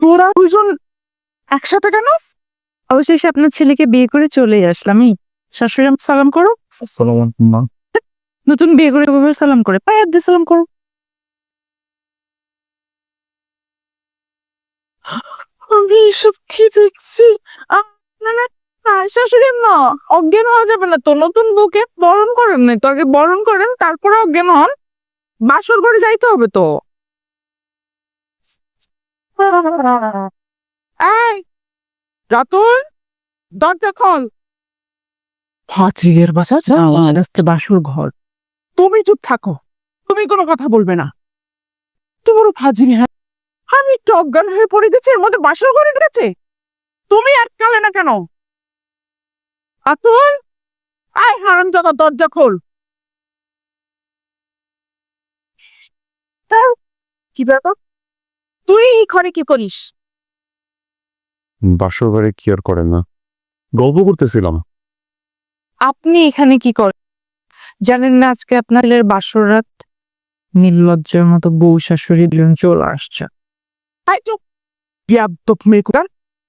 তোরা দুজন একসাথে কেন? অবশেষে আপনার ছেলেকে বিয়ে করে চলে আসলাম। শাশুড়ি সালাম করো। নতুন বিয়ে করে সালাম করে পায়ে দিয়ে সালাম করো। আমি এসব কি দেখছি? শাশুড়ি মা, অজ্ঞান হওয়া যাবে না তো। নতুন বউকে বরণ করেন নাই তো, আগে বরণ করেন তারপরে অজ্ঞান হন। বাসর ঘরে যাইতে হবে তো। এই রাতুল, দরজা খোল। ফাজিলের বাসা বাসুর ঘর। তুমি চুপ থাকো, তুমি কোনো কথা বলবে না। তোমার ফাজিল। হ্যাঁ, আমি একটু অজ্ঞান হয়ে পড়ে গেছি, এর মধ্যে বাসর ঘরে ঢুকেছে। তুমি আটকালে না কেন? রাতুল, আয় হারামজাদা, দরজা খোল। কি ব্যাপার? তুই এই ঘরে কি করিস? বাসর ঘরে কি আর করেন না, গল্প করতেছিলাম। আপনি এখানে কি করেন? জানেন না আজকে আপনার বাসর রাত? নির্লজ্জের মতো বউ শাশুড়ি দুজন চলে আসছে।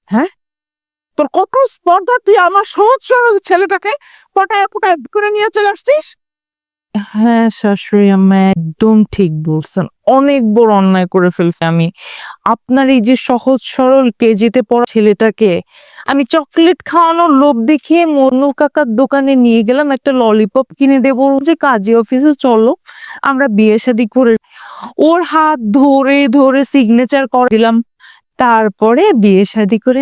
হ্যাঁ, তোর কত স্পর্ধা, তুই আমার সহজ সরল ছেলেটাকে পটায় পটায় করে নিয়ে চলে আসছিস। হ্যাঁ শাশুড়ি আম্মা একদম ঠিক বলছেন, অনেক বড় অন্যায় করে ফেলছি আমি। আপনার এই যে সহজ সরল কেজিতে পড়া ছেলেটাকে আমি চকলেট খাওয়ানোর লোভ দেখিয়ে মনু কাকার দোকানে নিয়ে গেলাম, একটা ললিপপ কিনে দেবো যে কাজী অফিসে চলো আমরা বিয়ে শাদী করে। ওর হাত ধরে ধরে সিগনেচার করে দিলাম, তারপরে বিয়ে শাদী করে